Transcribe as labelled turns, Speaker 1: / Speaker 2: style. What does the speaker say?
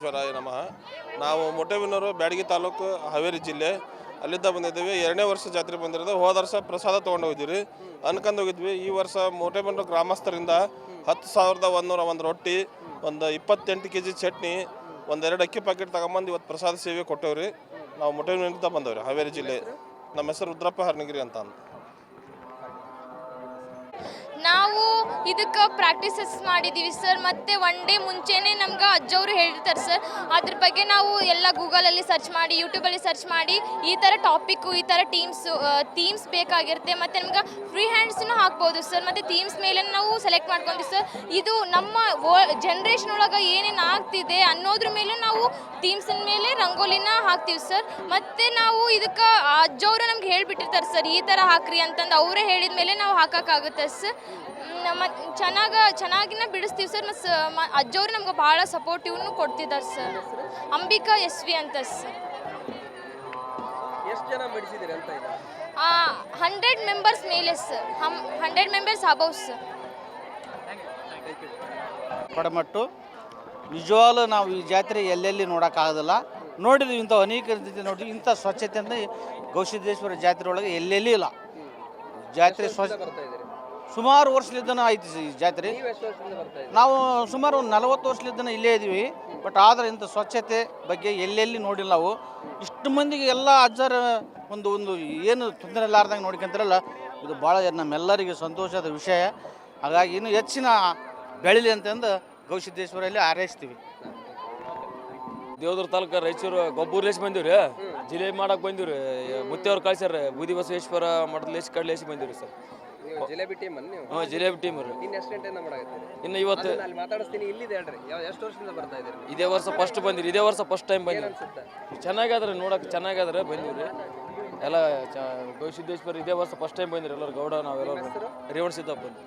Speaker 1: ಶ್ವರಾಯ ನಮಃ. ನಾವು ಮೊಟ್ಟೆಬಿನ್ನೂರು ಬ್ಯಾಡಗಿ ತಾಲೂಕು ಹಾವೇರಿ ಜಿಲ್ಲೆ ಅಲ್ಲಿದ್ದ ಬಂದಿದ್ದೀವಿ. 2ನೇ ವರ್ಷ ಜಾತ್ರೆ ಬಂದಿರೋದು. ಹೋದ ವರ್ಷ ಪ್ರಸಾದ ತೊಗೊಂಡು ಹೋಗಿದ್ವಿ, ಅನ್ಕೊಂಡು ಹೋಗಿದ್ವಿ. ಈ ವರ್ಷ ಮೊಟ್ಟೆಬಿನ್ನೂರು ಗ್ರಾಮಸ್ಥರಿಂದ 10,101 ರೊಟ್ಟಿ, ಒಂದು 28 kg ಚಟ್ನಿ, ಒಂದೆರಡು ಅಕ್ಕಿ ಪ್ಯಾಕೆಟ್ ತಗೊಂಬಂದು ಇವತ್ತು ಪ್ರಸಾದ ಸೇವೆ ಕೊಟ್ಟೇವ್ರಿ. ನಾವು ಮೊಟ್ಟೆಬಿನ್ನೂರಿಂದ ಬಂದವ್ರಿ, ಹಾವೇರಿ ಜಿಲ್ಲೆ. ನಮ್ಮ ಹೆಸರು ರುದ್ರಪ್ಪ ಹರ್ನಗಿರಿ ಅಂತ.
Speaker 2: ನಾವು ಇದಕ್ಕೆ ಪ್ರಾಕ್ಟೀಸಸ್ ಮಾಡಿದ್ದೀವಿ ಸರ್. ಮತ್ತು ಒನ್ ಡೇ ಮುಂಚೆನೇ ನಮ್ಗೆ ಅಜ್ಜವರು ಹೇಳಿರ್ತಾರೆ ಸರ್. ಅದ್ರ ಬಗ್ಗೆ ನಾವು ಎಲ್ಲ ಗೂಗಲಲ್ಲಿ ಸರ್ಚ್ ಮಾಡಿ, ಯೂಟ್ಯೂಬಲ್ಲಿ ಸರ್ಚ್ ಮಾಡಿ, ಈ ಥರ ಟಾಪಿಕ್ಕು, ಈ ಥರ ಥೀಮ್ಸ್ ಬೇಕಾಗಿರುತ್ತೆ. ಮತ್ತು ನಮ್ಗೆ ಫ್ರೀ ಹ್ಯಾಂಡ್ಸನ್ನು ಹಾಕ್ಬೋದು ಸರ್. ಮತ್ತು ಥೀಮ್ಸ್ ಮೇಲೆ ನಾವು ಸೆಲೆಕ್ಟ್ ಮಾಡ್ಕೊಂತೀವಿ ಸರ್. ಇದು ನಮ್ಮ ಜನ್ರೇಷನ್ ಒಳಗೆ ಏನೇನು ಆಗ್ತಿದೆ ಅನ್ನೋದ್ರ ಮೇಲೆ ನಾವು ಥೀಮ್ಸಿನ ಮೇಲೆ ರಂಗೋಲಿನ ಹಾಕ್ತೀವಿ ಸರ್. ಮತ್ತು ನಾವು ಇದಕ್ಕೆ ಅಜ್ಜವರು ನಮ್ಗೆ ಹೇಳಿಬಿಟ್ಟಿರ್ತಾರೆ ಸರ್, ಈ ಥರ ಹಾಕ್ರಿ ಅಂತಂದು. ಅವರೇ ಹೇಳಿದ ಮೇಲೆ ನಾವು ಹಾಕೋಕ್ಕಾಗುತ್ತೆ ಸರ್. ಚೆನ್ನಾಗಿನ ಬಿಡಿಸ್ತೀವಿ ಸರ್. ಮತ್ತು ಅಜ್ಜವ್ರು ನಮ್ಗೆ ಭಾಳ ಸಪೋರ್ಟಿವ್ನು ಕೊಡ್ತಿದ್ದಾರೆ ಸರ್. ಅಂಬಿಕಾ SV ಅಂತ ಸರ್.
Speaker 3: ಎಷ್ಟು ಜನ ಬಿಡಿಸಿದ್ದೀರಿ ಅಂತ?
Speaker 2: 100 ಮೆಂಬರ್ಸ್ ಮೇಲೆ ಸರ್. 100 members above sir.
Speaker 4: ಪಡಮಟ್ಟು ನಿಜವಾಗ್ಲೂ ನಾವು ಈ ಜಾತ್ರೆ ಎಲ್ಲೆಲ್ಲಿ ನೋಡೋಕ್ಕಾಗೋದಿಲ್ಲ. ನೋಡಿದ್ವಿ, ಇಂಥ ಅನೇಕ ರೀತಿ ನೋಡಿ. ಇಂಥ ಸ್ವಚ್ಛತೆಯಿಂದ ಗವಿಸಿದ್ದೇಶ್ವರ ಜಾತ್ರೆ ಒಳಗೆ ಎಲ್ಲೆಲ್ಲಿ ಇಲ್ಲ. ಜಾತ್ರೆ ಸ್ವಚ್ಛ ಸುಮಾರು ವರ್ಷಲಿದ್ದನೂ ಆಯ್ತು ಈ ಜಾತ್ರೆ. ನಾವು ಸುಮಾರು ಒಂದು 40 ವರ್ಷಲಿದ್ದನೂ ಇಲ್ಲೇ ಇದ್ದೀವಿ. ಬಟ್ ಆದರೆ ಇಂಥ ಸ್ವಚ್ಛತೆ ಬಗ್ಗೆ ಎಲ್ಲೆಲ್ಲಿ ನೋಡಿಲ್ಲ ನಾವು. ಇಷ್ಟು ಮಂದಿಗೆ ಎಲ್ಲ ಅಜ್ಜರ ಒಂದು ಏನು ತೊಂದರೆ ಇಲ್ಲಾರ್ದಂಗೆ ನೋಡ್ಕೊಂತಾರಲ್ಲ, ಇದು ಭಾಳ ನಮ್ಮೆಲ್ಲರಿಗೆ ಸಂತೋಷದ ವಿಷಯ. ಹಾಗಾಗಿ ಇನ್ನೂ ಹೆಚ್ಚಿನ ಬೆಳೀಲಿ ಅಂತಂದು ಗವಿಸಿದ್ದೇಶ್ವರಲ್ಲಿ ಹಾರೈಸ್ತೀವಿ.
Speaker 5: ದೇವದುರ್ಗ ತಾಲೂಕು ರಾಯಚೂರು ಗೊಬ್ಬೂರ್ಲೇಸಿ ಬಂದೀವಿ ರೀ. ಜಿಲೇಬಿ ಮಾಡಕ್ಕೆ ಬಂದೀವಿ ರೀ. ಮುತ್ತೆಯವ್ರು ಕಳ್ಸ್ಯಾರ ಬೂದಿ ಬಸವೇಶ್ವರ ಮಠದಲೇಸಿ ಕಡ್ಲೇಸಿ ಬಂದೀವಿ ರೀ ಸರ್.
Speaker 3: ಜಿಲೇಬಿ ಟೀಮ್
Speaker 5: ಹಾಂ, ಜಿಲೇಬಿ ಟೀಮ್ ರೀ.
Speaker 3: ಇನ್ನು ಎಷ್ಟು ಗಂಟೆಯಿಂದ ಮಾಡಾಕತ್ತೀರಿ?
Speaker 5: ಇನ್ನು ಇವತ್ತು
Speaker 3: ಅಲ್ಲಿ ಮಾತಾಡಿಸ್ತೀನಿ. ಇಲ್ಲಿದೆ ಹೇಳ್ರಿ, ಎಷ್ಟು ವರ್ಷದಿಂದ ಬರ್ತಾ ಇದ್ದೀರಿ?
Speaker 5: ಇದೇ ವರ್ಷ ಫಸ್ಟ್ ಬಂದಿರಿ. ಇದೇ ವರ್ಷ ಫಸ್ಟ್ ಟೈಮ್ ಬಂದಿರಿ. ಚೆನ್ನಾಗಾದ್ರೆ ನೋಡಕ್ಕೆ ಚೆನ್ನಾಗಾದ್ರೆ ಬಂದೀವಿ ರೀ. ಎಲ್ಲ ಗವಿಸಿದ್ದೇಶ್ವರ ಇದೇ ವರ್ಷ ಫಸ್ಟ್ ಟೈಮ್ ಬಂದಿರಿ ಎಲ್ಲರೂ. ಗೌಡ ನಾವೆಲ್ಲರೂ ರೇವಣ ಸಿದ್ದಪ್ಪ ಬಂದು